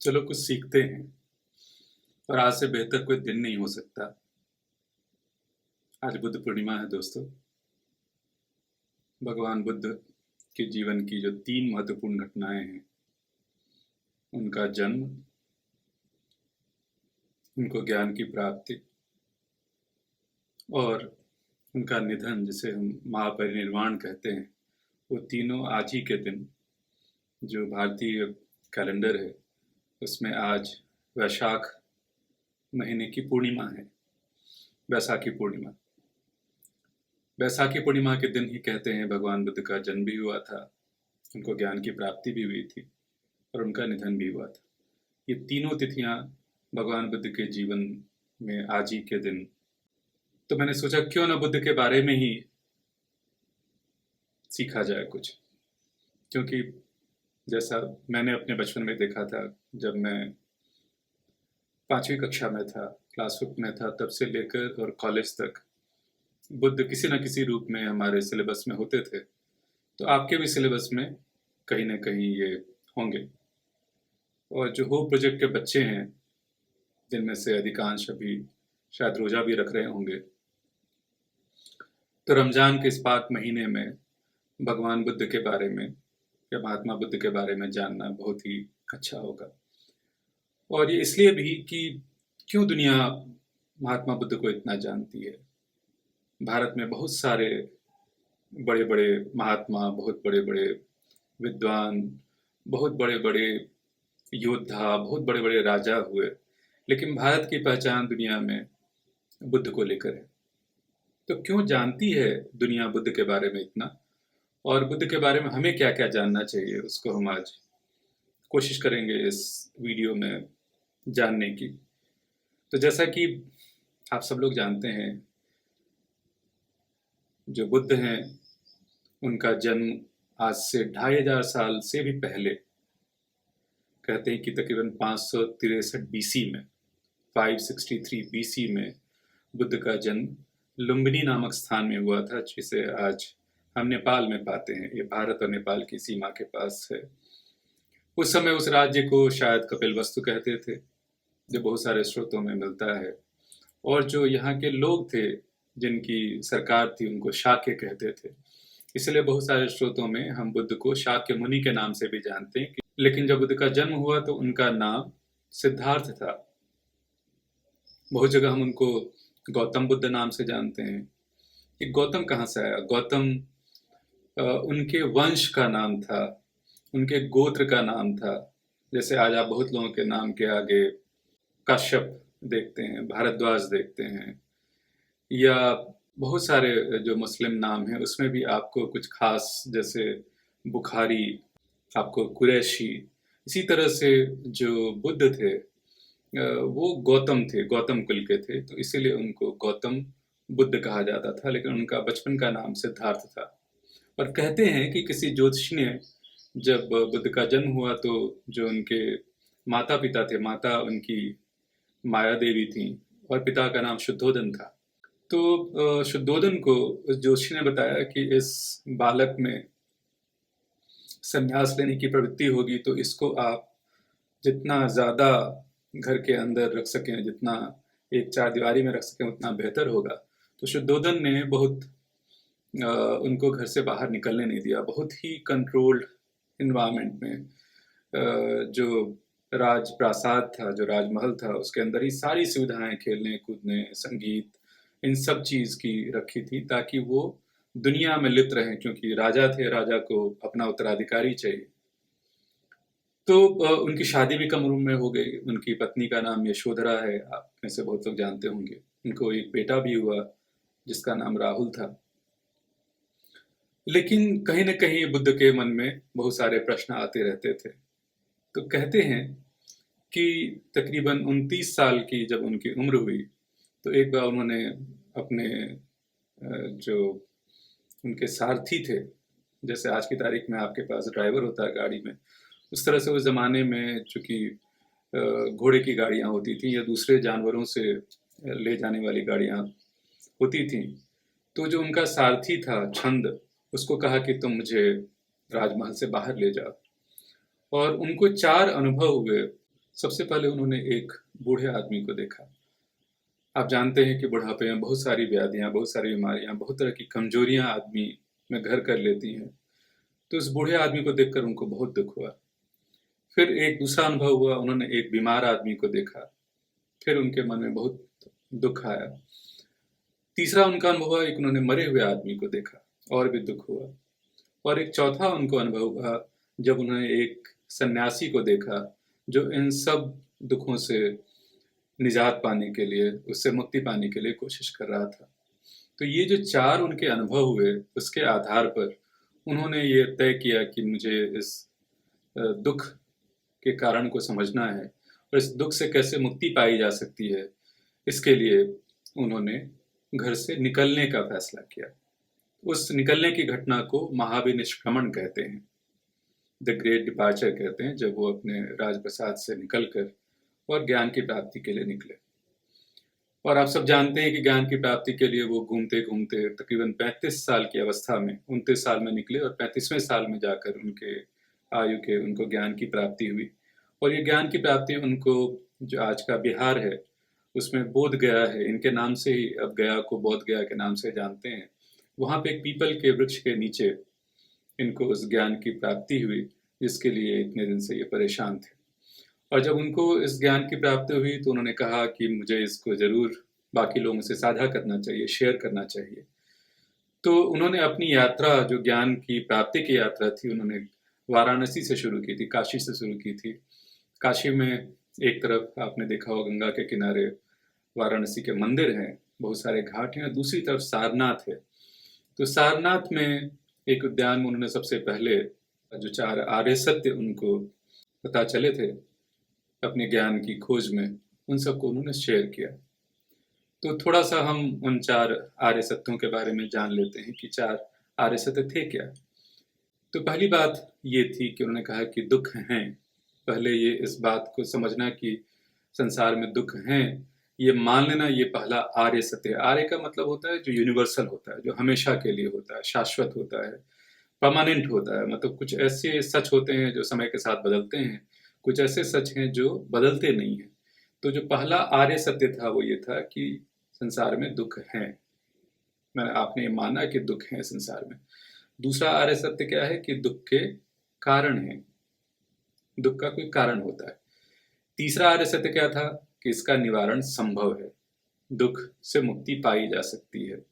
चलो कुछ सीखते हैं। और आज से बेहतर कोई दिन नहीं हो सकता। आज बुद्ध पूर्णिमा है दोस्तों। भगवान बुद्ध के जीवन की जो 3 महत्वपूर्ण घटनाएं हैं, उनका जन्म, उनको ज्ञान की प्राप्ति और उनका निधन, जिसे हम महापरिनिर्वाण कहते हैं, वो तीनों आज ही के दिन, जो भारतीय कैलेंडर है उसमें आज वैशाख महीने की पूर्णिमा है, वैसाखी पूर्णिमा। वैसाखी पूर्णिमा के दिन ही कहते हैं भगवान बुद्ध का जन्म भी हुआ था, उनको ज्ञान की प्राप्ति भी हुई थी और उनका निधन भी हुआ था। ये तीनों तिथियां भगवान बुद्ध के जीवन में आज ही के दिन। तो मैंने सोचा क्यों ना बुद्ध के बारे में ही सीखा जाए कुछ, क्योंकि जैसा मैंने अपने बचपन में देखा था, जब मैं 5वीं कक्षा में था, क्लास 5 में था, तब से लेकर और कॉलेज तक बुद्ध किसी न किसी रूप में हमारे सिलेबस में होते थे। तो आपके भी सिलेबस में कहीं ना कहीं ये होंगे। और जो हो प्रोजेक्ट के बच्चे हैं, जिनमें से अधिकांश अभी शायद रोज़ा भी रख रहे होंगे, तो रमज़ान के इस पाक महीने में भगवान बुद्ध के बारे में या महात्मा बुद्ध के बारे में जानना बहुत ही अच्छा होगा। और ये इसलिए भी कि क्यों दुनिया महात्मा बुद्ध को इतना जानती है। भारत में बहुत सारे बड़े बड़े महात्मा, बहुत बड़े बड़े विद्वान, बहुत बड़े बड़े योद्धा, बहुत बड़े बड़े राजा हुए, लेकिन भारत की पहचान दुनिया में बुद्ध को लेकर है। तो क्यों जानती है दुनिया बुद्ध के बारे में इतना, और बुद्ध के बारे में हमें क्या क्या जानना चाहिए, उसको हम आज कोशिश करेंगे इस वीडियो में जानने की। तो जैसा कि आप सब लोग जानते हैं, जो बुद्ध हैं उनका जन्म आज से 2500 साल से भी पहले, कहते हैं कि तकरीबन 563 बीसी में, 563 बीसी में बुद्ध का जन्म लुम्बिनी नामक स्थान में हुआ था, जिसे आज हम नेपाल में पाते हैं। ये भारत और नेपाल की सीमा के पास है। उस समय उस राज्य को शायद कपिलवस्तु कहते थे, जो बहुत सारे स्रोतों में मिलता है। और जो यहाँ के लोग थे, जिनकी सरकार थी, उनको शाक्य कहते थे। इसलिए बहुत सारे स्रोतों में हम बुद्ध को शाक्य मुनि के नाम से भी जानते हैं। लेकिन जब बुद्ध का जन्म हुआ तो उनका नाम सिद्धार्थ था। बहुत जगह हम उनको गौतम बुद्ध नाम से जानते हैं। ये गौतम कहाँ से आया? गौतम उनके वंश का नाम था, उनके गोत्र का नाम था। जैसे आज आप बहुत लोगों के नाम के आगे कश्यप देखते हैं, भारद्वाज देखते हैं, या बहुत सारे जो मुस्लिम नाम हैं उसमें भी आपको कुछ खास, जैसे बुखारी, आपको कुरैशी। इसी तरह से जो बुद्ध थे वो गौतम थे, गौतम कुल के थे, तो इसीलिए उनको गौतम बुद्ध कहा जाता था। लेकिन उनका बचपन का नाम सिद्धार्थ था। और कहते हैं कि किसी ज्योतिषी ने जब बुद्ध का जन्म हुआ तो जो उनके माता पिता थे, माता उनकी माया देवी थी और पिता का नाम शुद्धोदन था। तो शुद्धोदन को उस ज्योतिषी ने बताया कि इस बालक में संन्यास लेने की प्रवृत्ति होगी, तो इसको आप जितना ज़्यादा घर के अंदर रख सकें, जितना एक चारदीवारी में रख सकें, उतना बेहतर होगा। तो शुद्धोदन ने बहुत उनको घर से बाहर निकलने नहीं दिया। बहुत ही कंट्रोल्ड इन्वायरमेंट में जो राज प्रासाद था, जो राजमहल था, उसके अंदर ही सारी सुविधाएं, खेलने कूदने, संगीत, इन सब चीज़ की रखी थी, ताकि वो दुनिया में लिप्त रहें, क्योंकि राजा थे, राजा को अपना उत्तराधिकारी चाहिए। तो उनकी शादी भी कम उम्र में हो गई। उनकी पत्नी का नाम यशोधरा है, आप में से बहुत लोग जानते होंगे। उनको एक बेटा भी हुआ जिसका नाम राहुल था। लेकिन कहीं न कहीं बुद्ध के मन में बहुत सारे प्रश्न आते रहते थे। तो कहते हैं कि तकरीबन 29 साल की जब उनकी उम्र हुई, तो एक बार उन्होंने अपने जो उनके सारथी थे, जैसे आज की तारीख में आपके पास ड्राइवर होता है गाड़ी में, उस तरह से उस ज़माने में चूँकि घोड़े की गाड़ियाँ होती थी या दूसरे जानवरों से ले जाने वाली गाड़ियाँ होती थीं। तो जो उनका सारथी था छंद, उसको कहा कि तुम मुझे राजमहल से बाहर ले जाओ। और उनको 4 अनुभव हुए सबसे पहले उन्होंने एक बूढ़े आदमी को देखा। आप जानते हैं कि बुढ़ापे में बहुत सारी व्याधियाँ, बहुत सारी बीमारियाँ, बहुत तरह की कमजोरियाँ आदमी में घर कर लेती हैं। तो उस बूढ़े आदमी को देखकर उनको बहुत दुख हुआ। फिर एक दूसरा अनुभव हुआ, उन्होंने एक बीमार आदमी को देखा। फिर उनके मन में बहुत दुख आया। तीसरा उनका अनुभव हुआ, एक उन्होंने मरे हुए आदमी को देखा और भी दुख हुआ। और एक चौथा उनको अनुभव हुआ जब उन्होंने एक सन्यासी को देखा जो इन सब दुखों से निजात पाने के लिए, उससे मुक्ति पाने के लिए कोशिश कर रहा था। तो ये जो चार उनके अनुभव हुए, उसके आधार पर उन्होंने ये तय किया कि मुझे इस दुख के कारण को समझना है और इस दुख से कैसे मुक्ति पाई जा सकती है। इसके लिए उन्होंने घर से निकलने का फैसला किया। उस निकलने की घटना को महाविनिष्क्रमण कहते हैं, द ग्रेट डिपार्चर कहते हैं, जब वो अपने राजप्रसाद से निकलकर और ज्ञान की प्राप्ति के लिए निकले। और आप सब जानते हैं कि ज्ञान की प्राप्ति के लिए वो घूमते घूमते तकरीबन 35 साल की अवस्था में, 29 साल में निकले और 35वें साल में जाकर उनके आयु के उनको ज्ञान की प्राप्ति हुई। और ये ज्ञान की प्राप्ति उनको, जो आज का बिहार है उसमें बोध गया है, इनके नाम से ही अब गया को बोध गया के नाम से जानते हैं। वहाँ पे एक पीपल के वृक्ष के नीचे इनको उस ज्ञान की प्राप्ति हुई जिसके लिए इतने दिन से ये परेशान थे। और जब उनको इस ज्ञान की प्राप्ति हुई तो उन्होंने कहा कि मुझे इसको ज़रूर बाकी लोगों से साझा करना चाहिए, शेयर करना चाहिए। तो उन्होंने अपनी यात्रा, जो ज्ञान की प्राप्ति की यात्रा थी, उन्होंने वाराणसी से शुरू की थी, काशी से शुरू की थी। काशी में एक तरफ आपने देखा हो गंगा के किनारे वाराणसी के मंदिर हैं, बहुत सारे घाट हैं, दूसरी तरफ सारनाथ है। तो सारनाथ में एक उद्यान में उन्होंने सबसे पहले जो चार आर्य सत्य उनको पता चले थे अपने ज्ञान की खोज में, उन सबको उन्होंने शेयर किया। तो थोड़ा सा हम उन चार आर्य सत्यों के बारे में जान लेते हैं कि चार आर्य सत्य थे क्या। तो पहली बात ये थी कि उन्होंने कहा कि दुख हैं। पहले ये इस बात को समझना कि संसार में दुख हैं, ये मान लेना, ये पहला आर्य सत्य है। आर्य का मतलब होता है जो यूनिवर्सल होता है, जो हमेशा के लिए होता है, शाश्वत होता है, परमानेंट होता है। मतलब कुछ ऐसे सच होते हैं जो समय के साथ बदलते हैं, कुछ ऐसे सच हैं जो बदलते नहीं हैं। तो जो पहला आर्य सत्य था वो ये था कि संसार में दुख हैं। मैंने आपने ये माना कि दुख हैं संसार में। दूसरा आर्य सत्य क्या है कि दुख के कारण हैं, दुख का कोई कारण होता है। तीसरा आर्य सत्य क्या था कि इसका निवारण संभव है, दुख से मुक्ति पाई जा सकती है।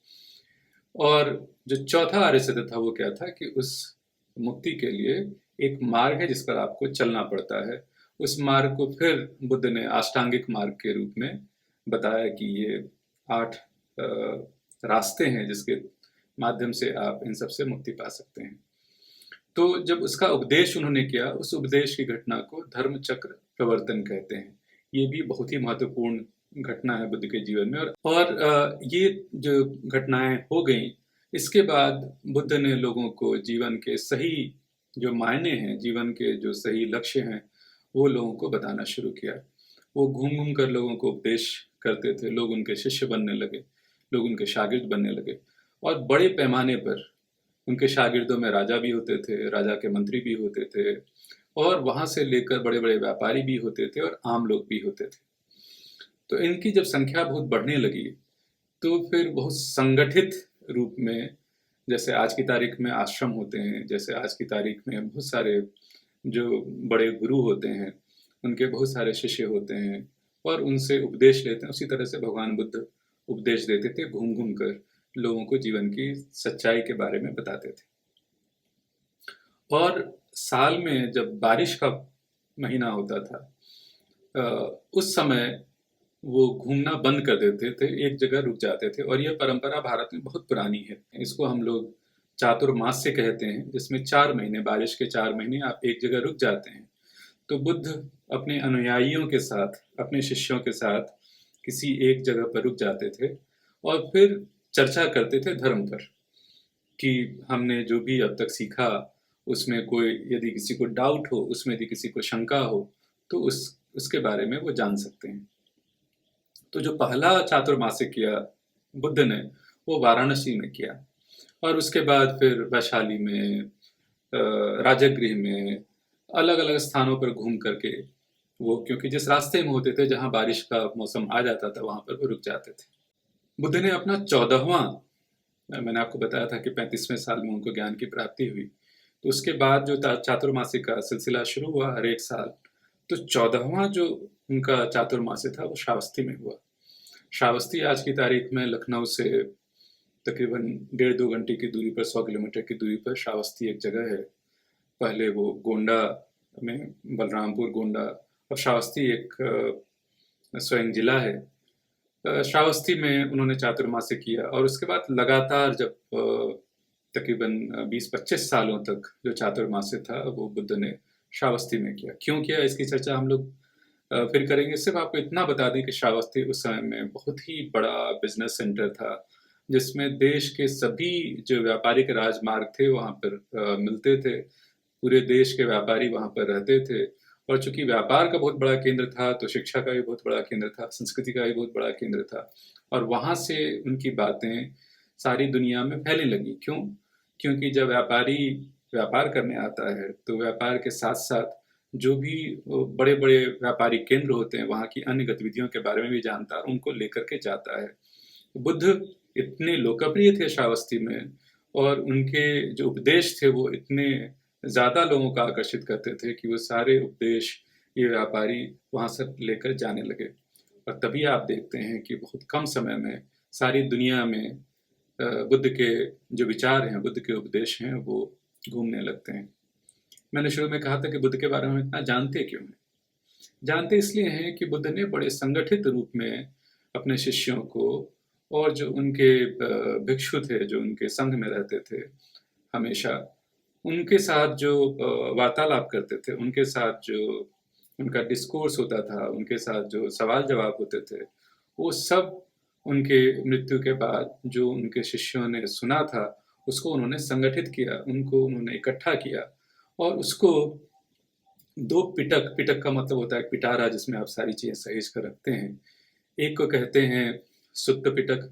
और जो चौथा आर्य सत्य था वो क्या था कि उस मुक्ति के लिए एक मार्ग है जिस पर आपको चलना पड़ता है। उस मार्ग को फिर बुद्ध ने अष्टांगिक मार्ग के रूप में बताया कि ये 8 रास्ते हैं जिसके माध्यम से आप इन सब से मुक्ति पा सकते हैं। तो जब उसका उपदेश उन्होंने किया, उस उपदेश की घटना को धर्म चक्र प्रवर्तन कहते हैं। ये भी बहुत ही महत्वपूर्ण घटना है बुद्ध के जीवन में। और ये जो घटनाएं हो गई, इसके बाद बुद्ध ने लोगों को जीवन के सही जो मायने हैं, जीवन के जो सही लक्ष्य हैं, वो लोगों को बताना शुरू किया। वो घूम घूम कर लोगों को उपदेश करते थे, लोग उनके शिष्य बनने लगे, लोग उनके शागिर्द बनने लगे। और बड़े पैमाने पर उनके शागिर्दों में राजा भी होते थे, राजा के मंत्री भी होते थे, और वहाँ से लेकर बड़े बड़े व्यापारी भी होते थे और आम लोग भी होते थे। तो इनकी जब संख्या बहुत बढ़ने लगी तो फिर बहुत संगठित रूप में, जैसे आज की तारीख में आश्रम होते हैं, जैसे आज की तारीख में बहुत सारे जो बड़े गुरु होते हैं उनके बहुत सारे शिष्य होते हैं और उनसे उपदेश लेते हैं, उसी तरह से भगवान बुद्ध उपदेश देते थे, घूम घूम कर लोगों को जीवन की सच्चाई के बारे में बताते थे। और साल में जब बारिश का महीना होता था, उस समय वो घूमना बंद कर देते थे, एक जगह रुक जाते थे। और यह परंपरा भारत में बहुत पुरानी है। इसको हम लोग चातुर्मास से कहते हैं, जिसमें 4 महीने, बारिश के 4 महीने आप एक जगह रुक जाते हैं। तो बुद्ध अपने अनुयायियों के साथ, अपने शिष्यों के साथ किसी एक जगह पर रुक जाते थे और फिर चर्चा करते थे धर्म पर कि हमने जो भी अब तक सीखा उसमें कोई, यदि किसी को डाउट हो, उसमें यदि किसी को शंका हो तो उसके बारे में वो जान सकते हैं। तो जो पहला चातुर्मासिक किया बुद्ध ने, वो वाराणसी में किया। और उसके बाद फिर वैशाली में, राजगृह में, अलग अलग स्थानों पर घूम करके वो क्योंकि जिस रास्ते में होते थे, जहाँ बारिश का मौसम आ जाता था, वहाँ पर वो रुक जाते थे। बुद्ध ने अपना 14वां, मैंने आपको बताया था कि 35वें साल में उनको ज्ञान की प्राप्ति हुई, तो उसके बाद जो चातुर्मासिक का सिलसिला शुरू हुआ हर एक साल, तो 14वां जो उनका चातुर्मास्य था वो श्रावस्ती में हुआ। श्रावस्ती आज की तारीख में लखनऊ से तकरीबन 1.5-2 घंटे की दूरी पर, 100 किलोमीटर की दूरी पर श्रावस्ती एक जगह है। पहले वो गोंडा में, बलरामपुर, गोंडा, और श्रावस्ती एक स्वयं जिला है। श्रावस्ती में उन्होंने चातुर्मास्य किया, और उसके बाद लगातार जब तकरीबन 20-25 सालों तक जो चातुर्मास्य था वो बुद्ध ने श्रावस्ती में किया। क्यों किया, इसकी चर्चा हम लोग फिर करेंगे। सिर्फ आपको इतना बता दें कि श्रावस्ती उस समय में बहुत ही बड़ा बिजनेस सेंटर था, जिसमें देश के सभी जो व्यापारिक राजमार्ग थे वहाँ पर मिलते थे। पूरे देश के व्यापारी वहाँ पर रहते थे, और चूंकि व्यापार का बहुत बड़ा केंद्र था, तो शिक्षा का भी बहुत बड़ा केंद्र था, संस्कृति का भी बहुत बड़ा केंद्र था, और वहाँ से उनकी बातें सारी दुनिया में फैलने लगी। क्यों? क्योंकि जब व्यापारी व्यापार करने आता है, तो व्यापार के साथ साथ जो भी बड़े बड़े व्यापारिक केंद्र होते हैं, वहाँ की अन्य गतिविधियों के बारे में भी जानता है और उनको लेकर के जाता है। बुद्ध इतने लोकप्रिय थे श्रावस्ती में, और उनके जो उपदेश थे वो इतने ज़्यादा लोगों को आकर्षित करते थे कि वो सारे उपदेश ये व्यापारी वहाँ से लेकर जाने लगे। और तभी आप देखते हैं कि बहुत कम समय में सारी दुनिया में बुद्ध के जो विचार हैं, बुद्ध के उपदेश हैं, वो घूमने लगते हैं। मैंने शुरू में कहा था कि बुद्ध के बारे में इतना जानते क्यों हैं? जानते इसलिए हैं कि बुद्ध ने बड़े संगठित रूप में अपने शिष्यों को, और जो उनके भिक्षु थे, जो उनके संघ में रहते थे, हमेशा उनके साथ जो वार्तालाप करते थे, उनके साथ जो उनका डिस्कोर्स होता था, उनके साथ जो सवाल जवाब होते थे, वो सब उनके मृत्यु के बाद जो उनके शिष्यों ने सुना था, उसको उन्होंने संगठित किया, उनको उन्होंने इकट्ठा किया, और उसको दो पिटक, पिटक का मतलब होता है पिटारा, जिसमें आप सारी चीज़ें सहेज कर रखते हैं। एक को कहते हैं सुत्त पिटक,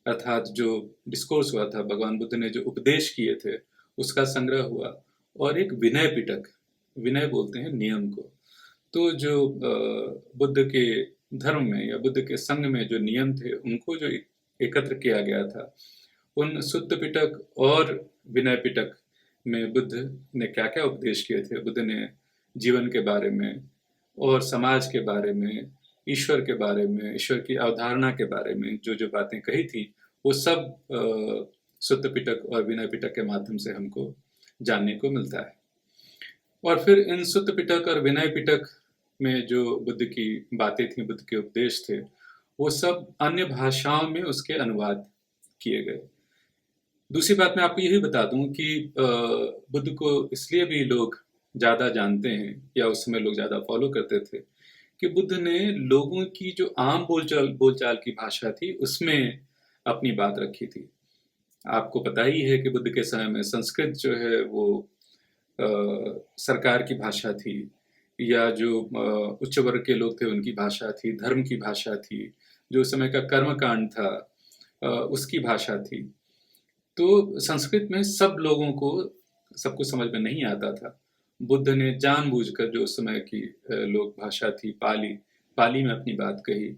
अर्थात जो डिस्कोर्स हुआ था, भगवान बुद्ध ने जो उपदेश किए थे उसका संग्रह हुआ, और एक विनय पिटक, विनय बोलते हैं नियम को। तो जो बुद्ध के धर्म में या बुद्ध के संघ में जो नियम थे, उनको जो एकत्र किया गया था, उन सुत्त पिटक और विनय पिटक में बुद्ध ने क्या क्या उपदेश किए थे। बुद्ध ने जीवन के बारे में, और समाज के बारे में, ईश्वर के बारे में, ईश्वर की अवधारणा के बारे में जो जो बातें कही थी, वो सब सुत्त पिटक और विनय पिटक के माध्यम से हमको जानने को मिलता है। और फिर इन सुत्त पिटक और विनय पिटक में जो बुद्ध की बातें थी, बुद्ध के उपदेश थे, वो सब अन्य भाषाओं में उसके अनुवाद किए गए। दूसरी बात मैं आपको यही बता दूं कि बुद्ध को इसलिए भी लोग ज़्यादा जानते हैं, या उस समय लोग ज़्यादा फॉलो करते थे, कि बुद्ध ने लोगों की जो आम बोलचाल की भाषा थी, उसमें अपनी बात रखी थी। आपको पता ही है कि बुद्ध के समय में संस्कृत जो है वो सरकार की भाषा थी, या जो उच्च वर्ग के लोग थे उनकी भाषा थी, धर्म की भाषा थी, जो उस समय का कर्मकांड था उसकी भाषा थी। तो संस्कृत में सब लोगों को सब कुछ समझ में नहीं आता था। बुद्ध ने जानबूझकर जो उस समय की लोक भाषा थी पाली, पाली में अपनी बात कही।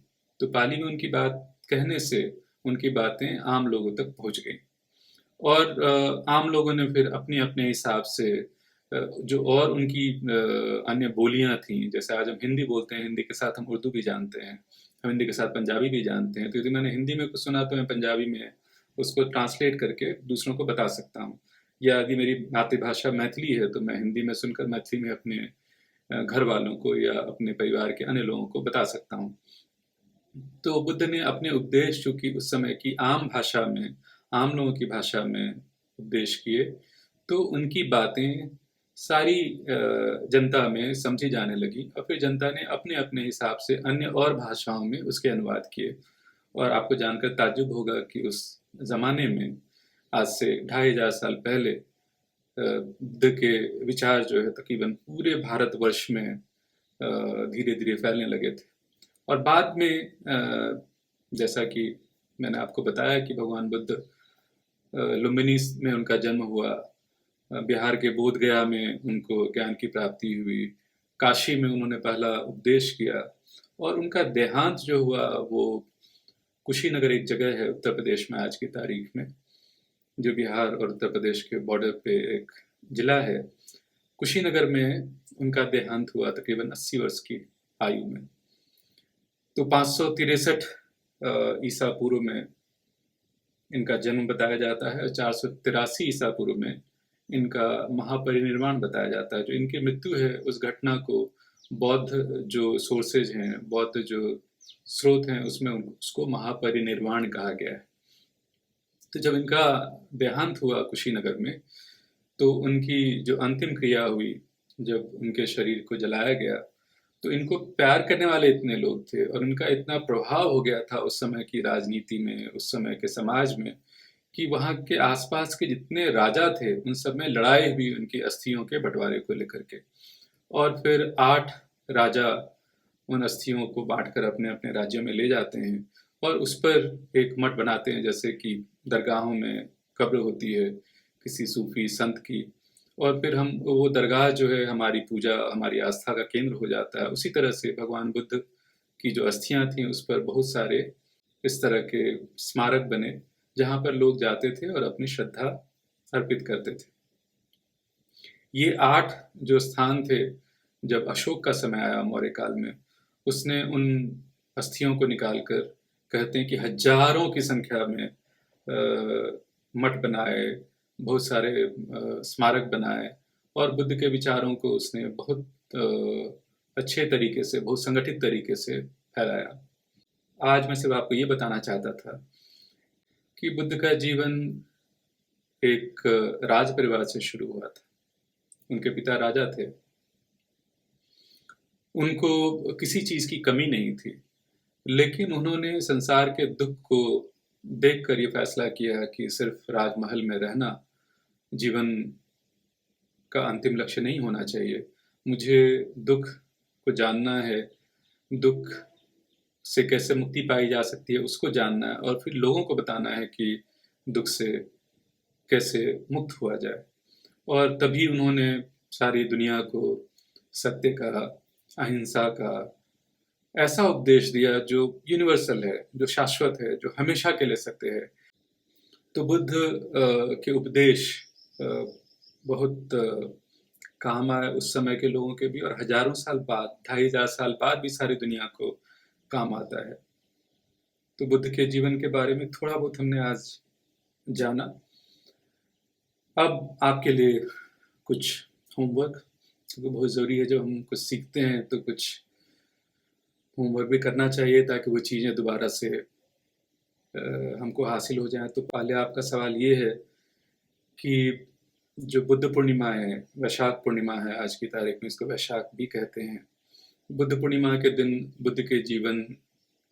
तो पाली में उनकी बात कहने से उनकी बातें आम लोगों तक पहुंच गई, और आम लोगों ने फिर अपने अपने हिसाब से जो और उनकी अन्य बोलियां थीं, जैसे आज हम हिंदी बोलते हैं, हिंदी के साथ हम उर्दू भी जानते हैं, हम हिंदी के साथ पंजाबी भी जानते हैं। तो यदि मैंने हिंदी में कुछ सुना तो मैं पंजाबी में उसको ट्रांसलेट करके दूसरों को बता सकता हूँ, या यदि मेरी मातृभाषा मैथिली है तो मैं हिंदी में सुनकर मैथिली में अपने घर वालों को या अपने परिवार के अन्य लोगों को बता सकता हूँ। तो बुद्ध ने अपने उपदेश चूंकि उस समय की आम भाषा में, आम लोगों की भाषा में उपदेश किए, तो उनकी बातें सारी जनता में समझी जाने लगी, और फिर जनता ने अपने अपने हिसाब से अन्य और भाषाओं में उसके अनुवाद किए। और आपको जानकर ताज्जुब होगा कि उस जमाने में, आज से 2500 साल पहले, बुद्ध के विचार जो है तकरीबन पूरे भारतवर्ष में धीरे धीरे फैलने लगे थे। और बाद में जैसा कि मैंने आपको बताया कि भगवान बुद्ध लुम्बिनी में उनका जन्म हुआ, बिहार के बोध गया में उनको ज्ञान की प्राप्ति हुई, काशी में उन्होंने पहला उपदेश किया, और उनका देहांत जो हुआ वो कुशीनगर एक जगह है उत्तर प्रदेश में आज की तारीख में, जो बिहार और उत्तर प्रदेश के बॉर्डर पे एक जिला है। कुशीनगर में उनका देहांत हुआ तकरीबन 80 वर्ष की आयु में। तो 563 ईसा पूर्व में इनका जन्म बताया जाता है, और 483 ईसा पूर्व में इनका महापरिनिर्वाण बताया जाता है। जो इनकी मृत्यु है उस घटना को बौद्ध जो सोर्सेज हैं, बौद्ध जो स्रोत हैं, उसमें उसको महापरिनिर्वाण कहा गया है। तो जब इनका देहांत हुआ कुशीनगर में, तो उनकी जो अंतिम क्रिया हुई, जब उनके शरीर को जलाया गया, तो इनको प्यार करने वाले इतने लोग थे और उनका इतना प्रभाव हो गया था उस समय की राजनीति में, उस समय के समाज में, कि वहाँ के आसपास के जितने राजा थे उन सब में लड़ाई हुई उनकी अस्थियों के बंटवारे को लेकर के। और फिर 8 राजा उन अस्थियों को बांटकर अपने अपने राज्यों में ले जाते हैं और उस पर एक मठ बनाते हैं, जैसे कि दरगाहों में कब्र होती है किसी सूफी संत की, और फिर हम वो दरगाह जो है हमारी पूजा, हमारी आस्था का केंद्र हो जाता है। उसी तरह से भगवान बुद्ध की जो अस्थियां थीं उस पर बहुत सारे इस तरह के स्मारक बने, जहाँ पर लोग जाते थे और अपनी श्रद्धा अर्पित करते थे। ये 8 जो स्थान थे, जब अशोक का समय आया मौर्य काल में, उसने उन अस्थियों को निकालकर, कहते हैं कि हजारों की संख्या में मठ बनाए, बहुत सारे स्मारक बनाए, और बुद्ध के विचारों को उसने बहुत अच्छे तरीके से, बहुत संगठित तरीके से फैलाया। आज मैं सिर्फ आपको ये बताना चाहता था कि बुद्ध का जीवन एक राज परिवार से शुरू हुआ था। उनके पिता राजा थे, उनको किसी चीज़ की कमी नहीं थी, लेकिन उन्होंने संसार के दुख को देखकर ये फैसला किया कि सिर्फ राजमहल में रहना जीवन का अंतिम लक्ष्य नहीं होना चाहिए। मुझे दुख को जानना है, दुख से कैसे मुक्ति पाई जा सकती है उसको जानना है, और फिर लोगों को बताना है कि दुख से कैसे मुक्त हुआ जाए। और तभी उन्होंने सारी दुनिया को सत्य का, अहिंसा का ऐसा उपदेश दिया जो यूनिवर्सल है, जो शाश्वत है, जो हमेशा के लिए सत्य है। तो बुद्ध के उपदेश बहुत काम आए उस समय के लोगों के भी, और हजारों साल बाद, 2500 साल बाद भी सारी दुनिया को काम आता है। तो बुद्ध के जीवन के बारे में थोड़ा बहुत हमने आज जाना। अब आपके लिए कुछ होमवर्क, क्योंकि बहुत ज़रूरी है, जब हम कुछ सीखते हैं तो कुछ होमवर्क भी करना चाहिए ताकि वो चीज़ें दोबारा से हमको हासिल हो जाएं। तो पहले आपका सवाल ये है कि जो बुद्ध पूर्णिमा है, वैशाख पूर्णिमा है आज की तारीख में, इसको वैशाख भी कहते हैं। बुद्ध पूर्णिमा के दिन बुद्ध के जीवन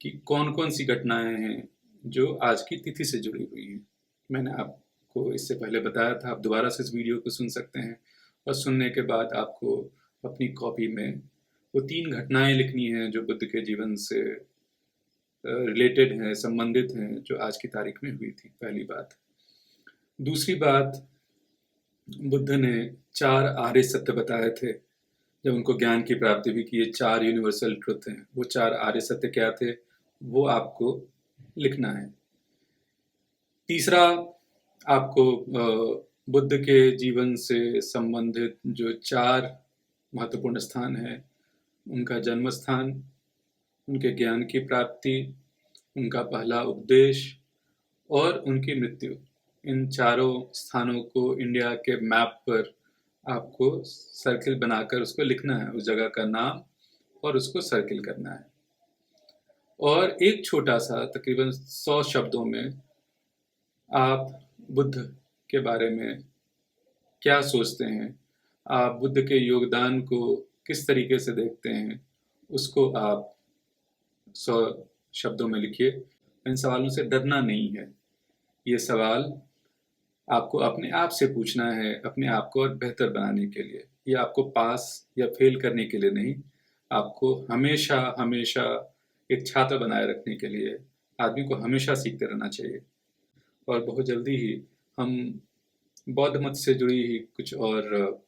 की कौन कौन सी घटनाएं हैं जो आज की तिथि से जुड़ी हुई हैं। मैंने आपको इससे पहले बताया था, आप दोबारा से इस वीडियो को सुन सकते हैं, और सुनने के बाद आपको अपनी कॉपी में वो 3 घटनाएं लिखनी हैं जो बुद्ध के जीवन से रिलेटेड हैं, संबंधित हैं, जो आज की तारीख में हुई थी। पहली बात। दूसरी बात, बुद्ध ने 4 आर्य सत्य बताए थे जब उनको ज्ञान की प्राप्ति भी की। ये 4 यूनिवर्सल ट्रुथ हैं। वो 4 आर्य सत्य क्या थे, वो आपको लिखना है। तीसरा, आपको बुद्ध के जीवन से संबंधित जो 4 महत्वपूर्ण स्थान हैं, उनका जन्म स्थान, उनके ज्ञान की प्राप्ति, उनका पहला उपदेश और उनकी मृत्यु, इन चारों स्थानों को इंडिया के मैप पर आपको सर्किल बनाकर उसको लिखना है, उस जगह का नाम, और उसको सर्किल करना है। और एक छोटा सा, तकरीबन 100 शब्दों में आप बुद्ध के बारे में क्या सोचते हैं, आप बुद्ध के योगदान को किस तरीके से देखते हैं, उसको आप 100 शब्दों में लिखिए। इन सवालों से डरना नहीं है। ये सवाल आपको अपने आप से पूछना है, अपने आप को और बेहतर बनाने के लिए। ये आपको पास या फेल करने के लिए नहीं, आपको हमेशा हमेशा एक छात्र बनाए रखने के लिए। आदमी को हमेशा सीखते रहना चाहिए। और बहुत जल्दी ही हम बौद्ध मत से जुड़ी ही कुछ और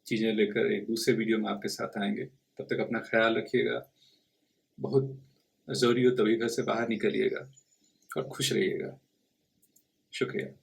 चीज़ें लेकर एक दूसरे वीडियो में आपके साथ आएंगे। तब तक अपना ख्याल रखिएगा। बहुत ज़रूरी हो तभी घर से बाहर निकलिएगा और खुश रहिएगा। शुक्रिया।